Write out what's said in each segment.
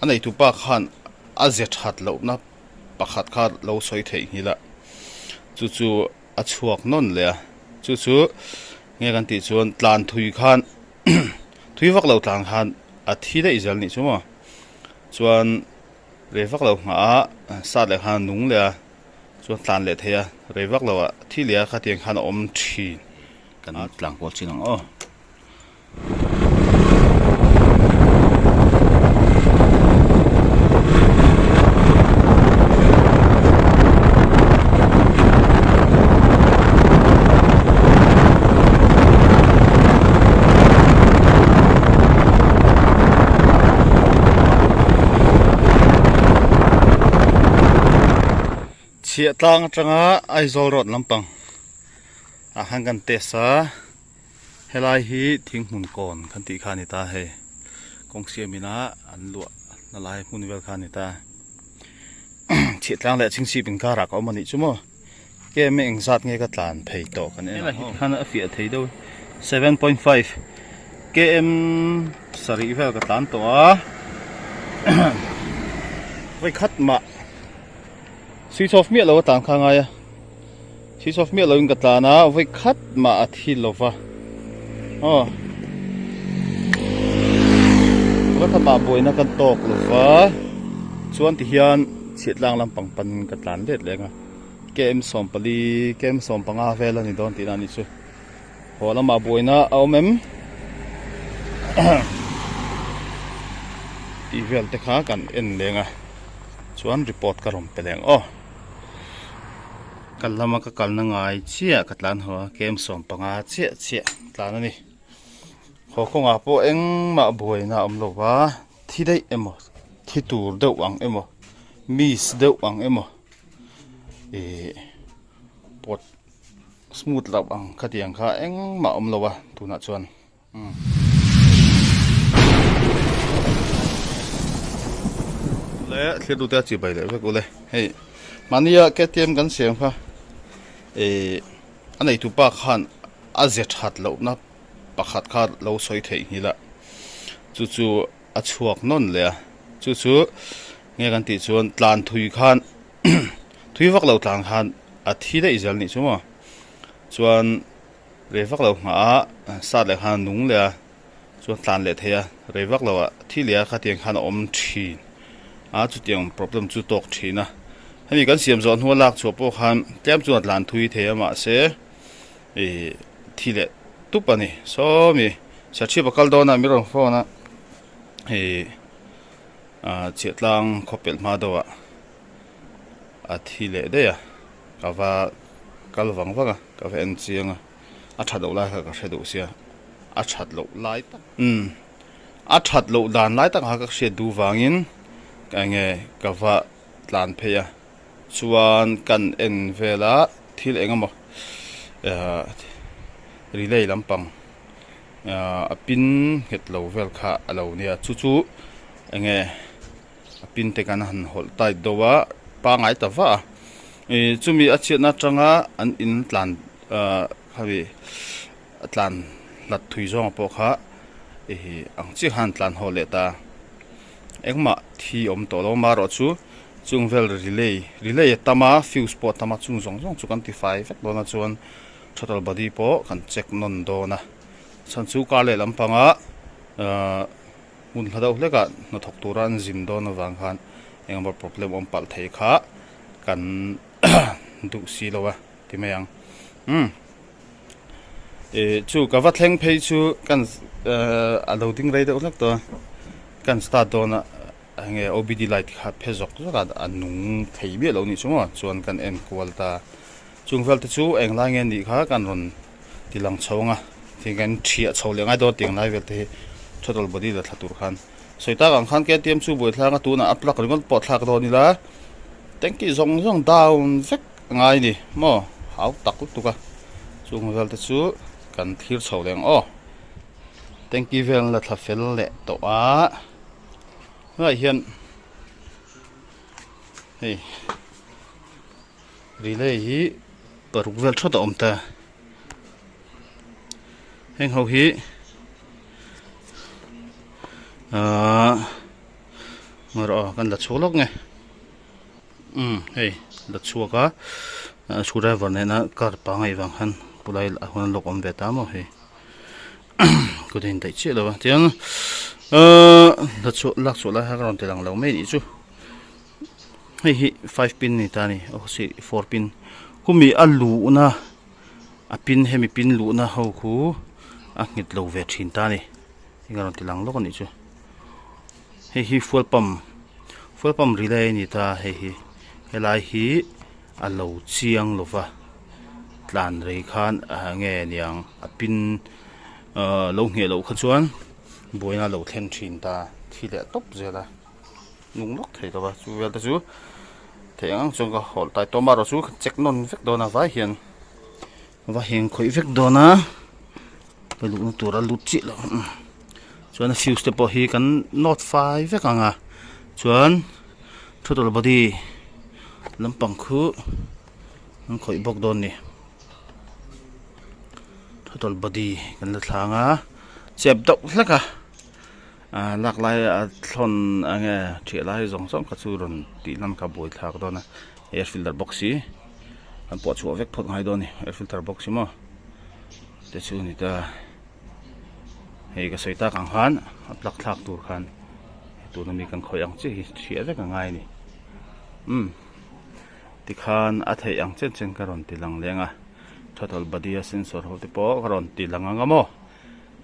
anh ấy tu pa khan azet hat lo na pakhat kha lo soi thei hi la chu chu a chuak non le chu chu nge kan ti chuan tlan thui khan thui vak lo tlang khan a thi da izal ni chuma chuan re vak lo nga sa le khan nung le chuan tlan le theia re vak lo a thi le kha tiang khan om thi kan tlang pol chinang o chia tang changa aizol rot lampang a hangan te sa helai hi thingmun kon khan ti khani ta he kongsiamina an lua na lai mun vel khani ta chia tang le chingsi bin ka ra ko mani chumo ke me engzat nge ka tlan phei to kan e khan a fi a thei do 7.5 km sari vel ka tlan to a vai khat ma switch off mi lo tang kha nga ya switch off mi lo in ka tla na vai khat ma a thi lo wa wa kha ma boi na kan tok lo wa chuan ti hian chitlang lampang pan ka tlan let le nga kem som pali kem som panga vel ani don ti na ni chu hola ma boi na aumem ti vel te kha kan en le nga chuan report ka rom peleng kalama ka kalna ngai chia katlan ho kem som panga chia tlan ani ho konga po eng ma boi na amlo wa thi dei emo thi tur deuh ang emo mis deuh ang emo pot smooth law ang khatiang kha eng ma amlo wa tuna chuan le thledu ta chi bai le ve ko le hei mania KTM kan siam kha anh ấy tu pa khan azet hat lo na pakhat kha lo soi thei hi la chu chu a chuak non le chu chu nge kan ti chuan tlan thui khan thui vak lo tlang khan a thi da izal ni chuma chuan re vak lo nga sa le khan nung le chuan tlan le theia re vak lo a thi le kha tiang khan om thi a chu tiang problem chu tok thina hemi kan siam zon hu lak chu po khan tlem chu tlan thui theia ma se thi le tupani so mi sachi bakal dona mi ro phona chetlang khopel ma do a thi le de ya kawa kalwang wanga ka ven chianga a thado la ka hredo sia a that lo lai ta a that lo dan lai ta ka she du wangin ka nge kawa tlan pheya chuan kan en vela thil engamo relay lampang a pin het lo vel kha alo nia chu chu enge a pin te kan han hol tai dowa pa ngai ta wa chumi a chena tanga an in tlan khawi tlan lat thui zong po kha ang chi han tlan hole ta engma thi om to lo ma ro chu chung vel relay tama fuse pot tama chung zong chu kan ti 5 vek dona chuan total body po kan check non do na chan chu ka le lampanga mun hladau hleka na thok turan zin do na wang khan engmor problem om pal thei kha kan du si lowa ti mayang chu ka va thleng phei chu kan a loading rate ulak to kan start do na nge OBD light kha phezok zaka anung thei bi lo ni chuma chuan kan en kwalta chungvel te chu engla nge ni kha kan ron tilang chawanga thingen thia chawlenga do ting lai vel te total body la thlatur khan soita ang khan KTM chu boi thlanga tu na aplak ringol pot thlak do ni la tanki zong down vek ngai ni mo hau tak tu ka chungvel te chu kan thir chawleng tanki vel la thlafel le to a ngai hian hei relay hi paruk vel thot om ta heng ho hi ngaro kan la cholok nge hei la chuaka screwdriver ne na kar pa ngai wang han pulai hon lok om beta mo hei ko den dai che lo tiang la chu lak chu la ha ron te lang lo me ni chu hei hi 5 pin ni ta ni o si 4 pin kumi alu na a pin hemi pin lu na ho khu a ngit lo ve thin ta ni ingaron te lang lo ko ni chu hei hi fuel pump relay ni ta hei hi helai hi alo chiang lova tlan rei khan nge niang a pin lo nge lo kha chuan boina lo thlen thin ta thile top zela nung lok thei to ba chu wel ta chu theng chung ka hol tai tomaro chu check non vek dona vai hian wa heng khoi vek dona pe lu tura lu chi lo chuan fuse te po hi kan not 5 vek anga chuan total body lampang khu ang khoi bok don ni total body kan la thlanga chep dok hlaka lak lai thon ange thi lai zong som ka chu ron ti nan ka boi thak dona air filter box hi an po chu vek phot ngai don ni air filter box hi mo te chu ni ta hei ka soita kang han atlak thak tur khan tu na mi kan khoi ang chi thi vek ngai ni ti khan a thei ang chen ka ron ti lang lenga total body sensor ho te po ka ron ti lang anga mo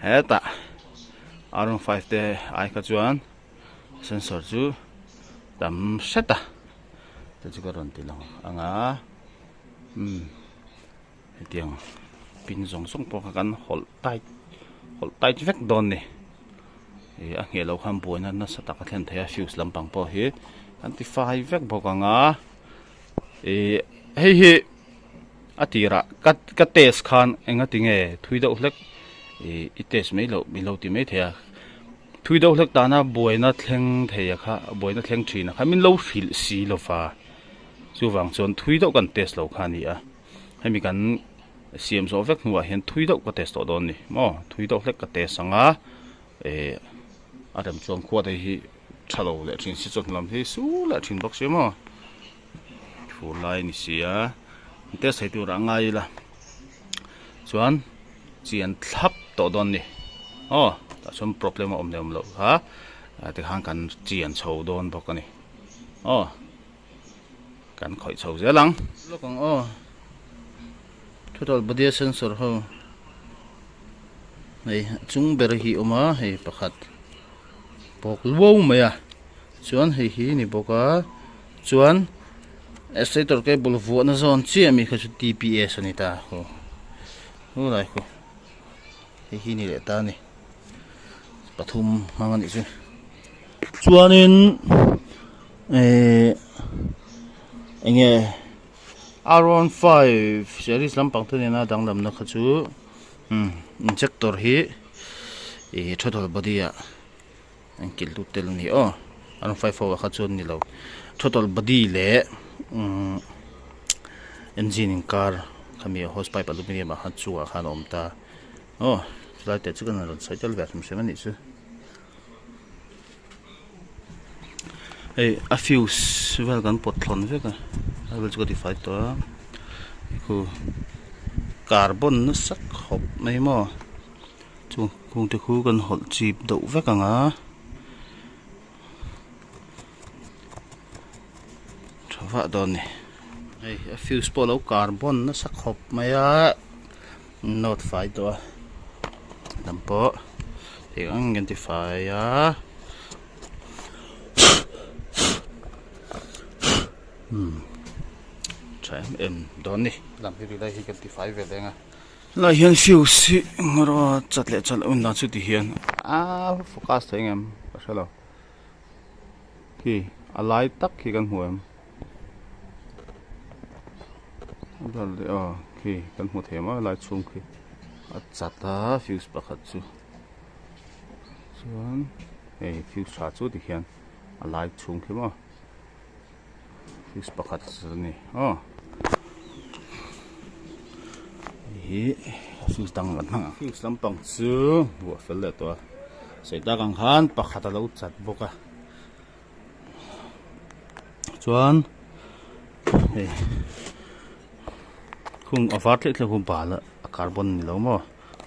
heta aron 5 te ai ka chuan sensor chu tam seta te chu ka ron ti lang anga hetiang pin zong song po ka kan hol tight vek don ni a nge lo kham boina na sa ta ka thlen thea fuse lampang po hi anti 5 vek bokanga hei atira ka test khan enga tinge thui do hlek I test me lo ti me thea thui do hlek ta na boina thleng theya kha boina thleng thina kha min lo fil si lo fa chu wang chon thui do kan test lo kha ni a hemi kan siam so vek nuwa hian thui do ka test to don ni mo thui do hlek ka test anga adam chon khwa dei hi thalo le thin si chon lam hi su la thin box mo fu lai ni sia test hai tu ra ngai la chuan chian thlap to don ni ta some problem om nem lo ha te hang kan chian chho don bok ani kan khoi chho zelang lokong total body sensor ho nei chung ber hi oma hei pakhat bok luo maya chuan hei hi ni boka chuan accelerator ke bulvo na zone chi ami kha chu TPS ani ta ho lai ko hei hi ni le ta ni pathum mangani chu chuanin enge Aron 5 series lampang thani na danglam na kha chu injector hi total body a ankil tu tel ni Aron 5 ho kha chun ni lo total body le engine in car kami hose pipe aluminium a chu a khan om ta slide te chu kan ron cycle ver sem sem ni chu a fuse vel kan pot thon ve ka I will go defy to ku carbon na sak hop mai mo chu kung te khu kan hol chip do ve ka nga thwa don ni a fuse polo carbon na sak hop mai a not fai to dampo te ang identify a em don ni lam hi ri lai hi kan ti 5 ve lenga la hian fuse ngaro chatle chal un na chu ti hian focus theng em pasalo ki alai tak ki kan huam dal de ki kan hu thema lai chung ki chata fuse pakhat chu chuan fuse cha chu ti hian alai chung ki ma fuse pakhat ni fuse tang na fuse lampang chu wa fel le to sei ta kang han pakhat lo chat boka chuan hei khung avat le khum pa la carbon ni lo mo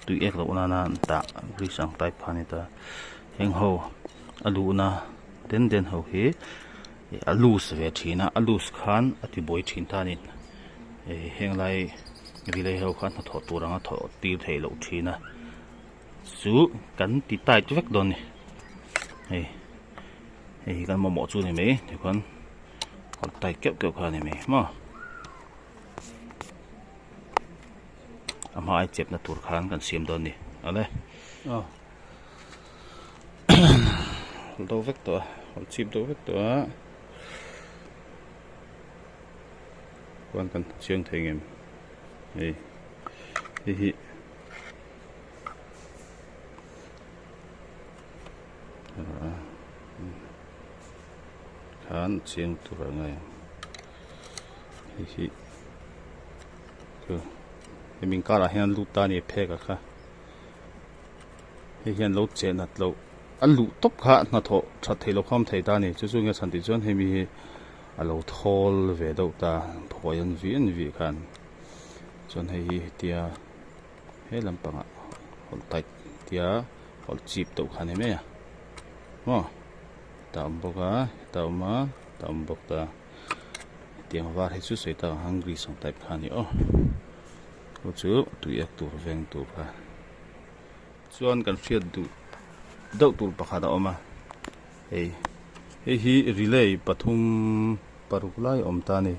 tui ek lo na na ta risang type phani ta heng ho alu na den ho hi alu sve thina alu khan ati boi thin ta ni heng lai ri ho khan tho turanga tho tir thei lo thina chu kan ti tai tu vek don ni hei kan mo chu ni me thì con tai kep khan ni me mo ama ai chep na tur khan kan siam don ni ale do vek to chip do vek to quan kan chiang thei ngem hi khan chiang tur ngai hi mình cả là hiện lụt ta này phê cả kha hiện lụt chết nát lụt anh lụt top kha nát thọ chặt thấy lụt không thấy ta này chú chú nghe sản thị dân hay mi lụt thol về đâu ta phơi anh vì khan dân hay tia hay làm bằng hột tay tia hột chip đâu khan này mấy à mo tạm bốc à tạm bốc ta tiếng vát hay chút sấy ta hungry xong type khan này ô chú tụi ek tur veng tur kha chuan kan fiat du deuh tur pakhat a awma hei hi relay pathum paruk lai om ta ni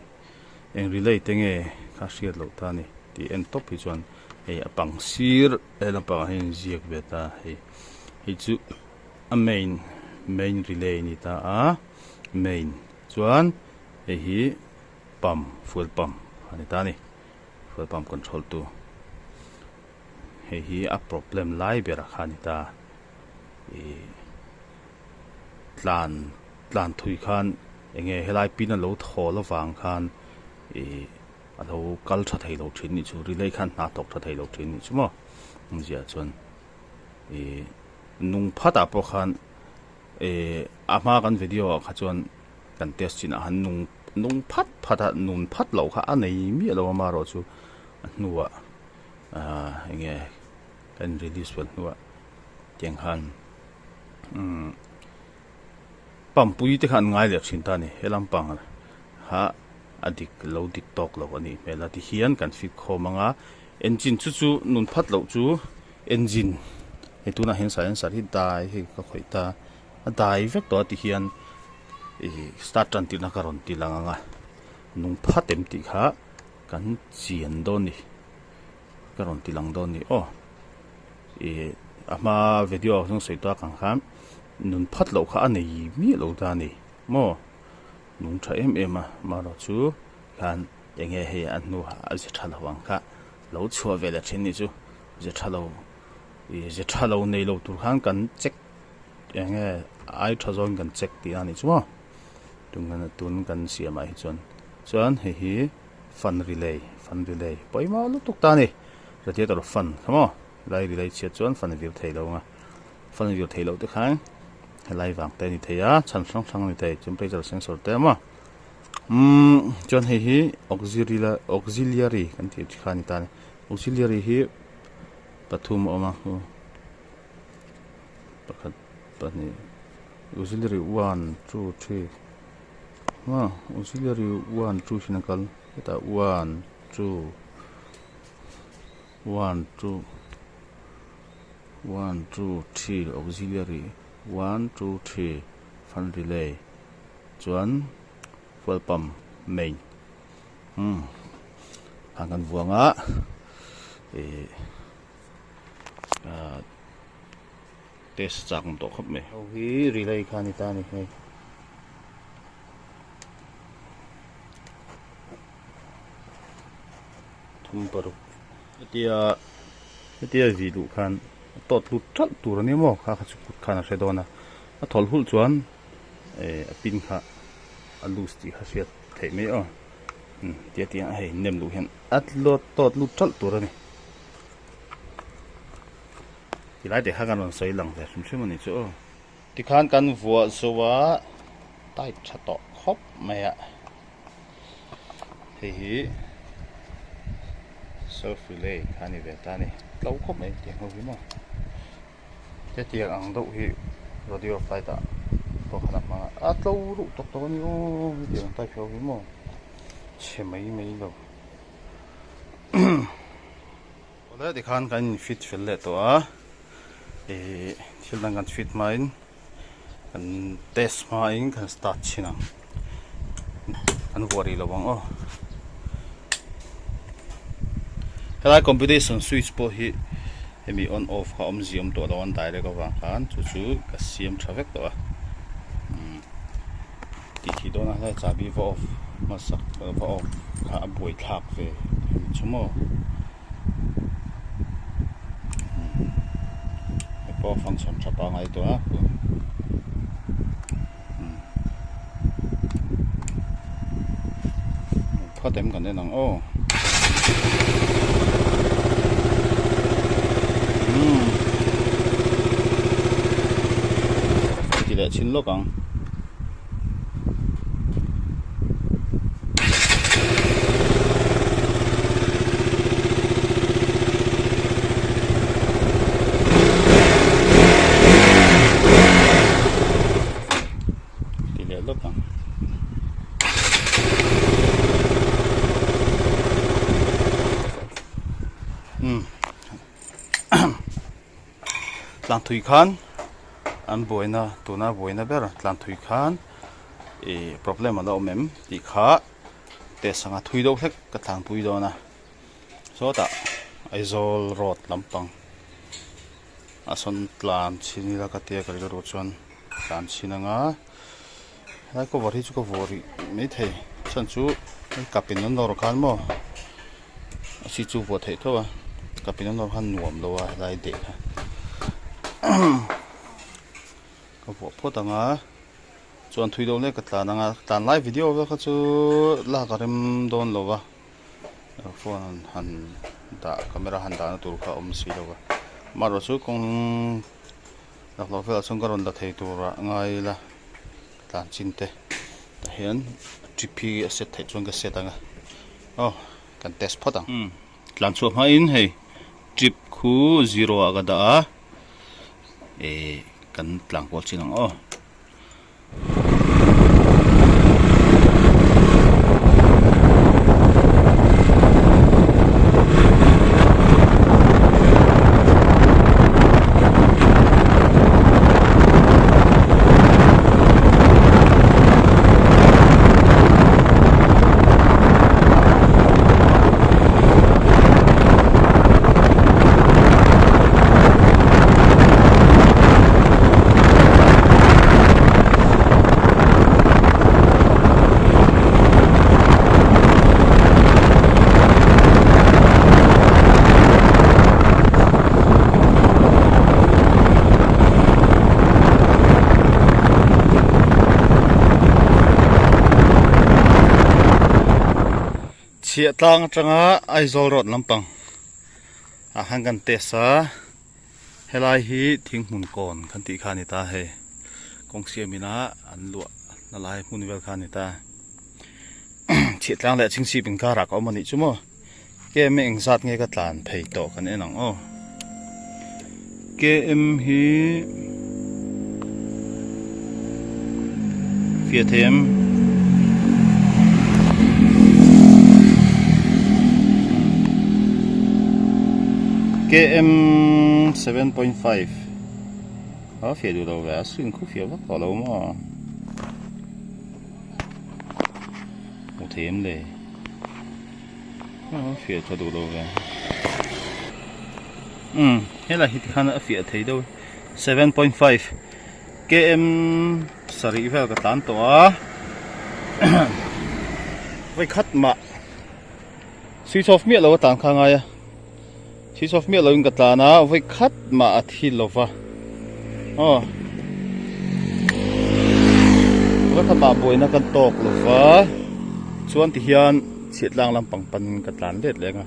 eng relay tenge kha hriat lo ta ni ti en top hi chuan hei a pang sir lampang hin ziak ve ta hei chu a main relay ni ta a main chuan hei hi fuel pump ani ta ni fuel pump control tu hi a problem lai bera khani ta tlan thui khan enge helai pin a lo thol awang khan a lo kal tha thei lo thin ni chu relay khan na tok tha thei lo thin ni chu mo zia chuan nung phata po khan ama kan video kha chuan kan test chin a han nung phata nun phat lo kha anei mi lo ma ro chu nuwa enge kan release wel nuwa tiang han pampui te khan ngai le chin ta ni helam pang ha adik lo dik tok lo ani mela ti hian kan fit khomanga engine chu nun phat lo chu engine etuna hen sa hi dai hi ka khoita a dai vek to ti hian start tan ti na karon ti langa nung phatem ti kha kan chian do ni karon ti lang do ni ama video song sei ta kang kham nun phat lo kha anei mi lo ta ni mo nung tha em ma ro chu kan enge he an nu a je thala wang kha lo chua ve la thin ni chu je thalo nei lo tur khang kan check enge ai tha zong kan check ti ani chu mo tungana tun kan siama hi chuan hi fun relay poima lu tuk ta ni ratia tor fun khamo lai relay che chuan fun view thei lo nga fun view thei lo te khang lai wang te ni theya chan sang ni te temperature sensor te ma chuan hi auxiliary kan ti khani ta ni auxiliary hi pathum oma pakhat pani auxiliary 1 2 3 auxiliary 1 2 sinakal eta 1 2 3 auxiliary 1 2 3 fan relay chuan fuel pump main hangan buanga test chak to khop me hi relay khani ta ni he thum paru tia vidu khan tot lut thal tur ni mo kha chu kut khana sedona a thol hul chuan a pin kha a loose ti kha siat thei me tia hei nem lu hen at lot tot lut thal tur ni ti lai de ha kan on sei lang ve sim sim ni chu ti khan kan vua zowa tai chặt tọ khóc mày ạ thì surf relay khani về ta này lâu khóc mày tiếng không biết mà cái tiếng ăn đậu hi radio flight ta to khana mà lâu đủ tóc to nhiều tiếng tai phiêu biết mà che mấy đâu đây thì khan cái fit fill lại to thì fill đang fit mine kan test main kan start china an worry lo bang oh helai competition switch po hi hemi on off kha om zium to lo an dai le ka wa khan chu chu ka siam traffic to ti thi do na la cha bi vo off ma sak vo off kha boi thak ve chumo po function chapa ngai to a có tem còn đây nằng ô chỉ để chín lốc còn chỉ để lốc còn Tlan Thui khan an boina tuna boina ber Tlan Thui khan problem alo mem ti kha te sanga thui do thek ka thang pui do na so ta aizol road lampang ason Tlan chini la ka te ka ro chon Tlan chinanga lai ko wari chu ko wari me thei chan chu kapin non ro khan mo si chu bo thei tho kapin non khan nuam lo wa lai de có bộ phốt tanga chọn thui đâu lấy cái tlan live video với cái chú là cái em đón lo va phone han đã camera han đã tụi cả xí đâu va mà rồi chú con đặt lo về xong cái rồi đặt thấy tụi ra ngay là tlan chín te hiện GP set thấy chọn cái set tanga cần test phốt tang tlan chuột hai in hay chip khu zero aga da kan tlang ko chinang chia tang changa aizol road lampang a hangan te sa helai hi thing mun kon khan ti khani ta he kong siamina an lu na lai mun vel khani ta chia tang le ching si bin ka ra ko mani chumo ke me eng zat nge ka tlan phei to kan enang ke em hi fiatm KM 7.5 phía đủ đầu vẽ xuyên khu phía bắc tỏ lâu mà một thêm để phía cho đủ đầu vẽ hết là hít khăn ở phía thấy đâu 7.5 KM sari vào cái tán tỏa với khát mà switch off miệng lâu tán khang ai switch off miệng lâu cái tán á với khát mà thì lâu va với khát mà bồi nó cần tóc lâu va chuan thì hiện siết lang làm bằng pan cái tán lết lên à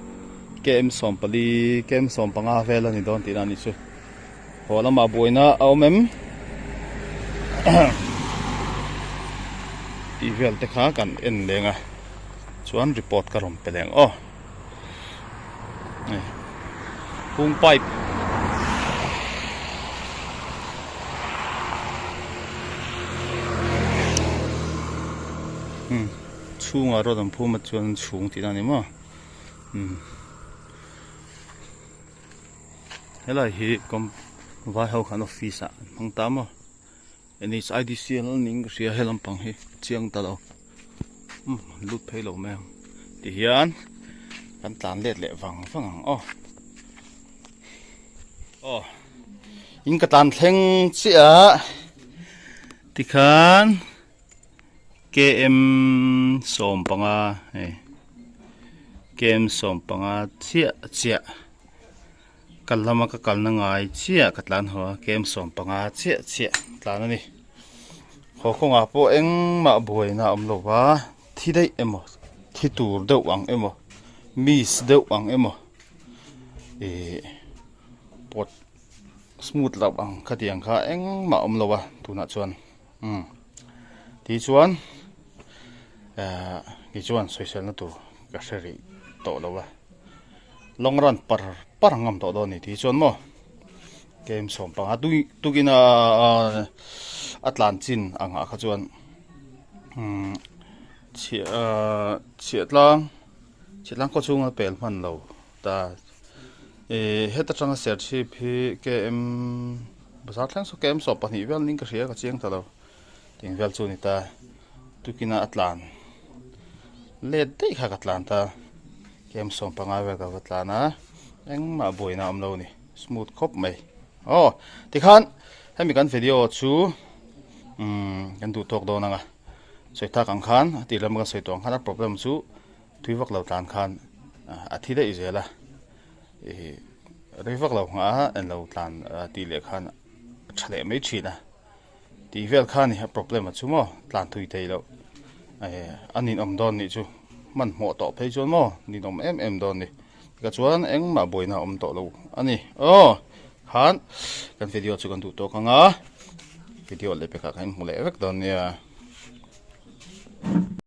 kem som pali kem som panga về là ni don tí là ni chứ họ làm mà bồi nó ao mềm vel te kha kan en lenga chuan report ka rom peleng o hung pipe chunga ro dam phuma chuan chung ti na ni ma helai hi kom vai ho khan office a hang ta ma NHIDCL ning ria helam pang hi chiang ta lo lut phei lo me ti hian kan tlan let le wang o in ka tan thleng chia ti khan KM som panga KM som panga chia kalama ka kalna ngai chia katlan ho KM som panga chia tlan ani khonga po eng ma boina amlo wa thi dei emo thi tur deuh ang emo mis deuh ang emo pot smooth lap ang khatiang kha eng ma amlo wa tuna chuan ti chuan ki chuan social na tu ka sheri to lo wa long run par ngam to do ni ti chuan mo game som panga tu gina Atlan chin anga kha chuan chiatlang ko chunga pel man lo ta heta changa ser chi phi KM bazar thlang so KM so pani vel ning ka ria ka chiang ta lo ting vel chu ni ta tukina Atlan le dei kha Atlan ta KM som panga vel ka Atlana eng ma boina am lo ni smooth khop mai ti khan hemi kan video chu kan du tok do nanga soi ta kang khan ti lam ka soi tong khan problem chu thui vak lo tan khan athi da izela rei vak lo nga en lo tan ti le khan thale mai china ti vel khan ni problem chu mo tlan thui tei lo anin om don ni chu man mo to phei chon mo ni nom em don ni ka chuan eng ma boina om to lo ani khan kan video chu kan du tok anga video le pe ka kan mu le vek don nia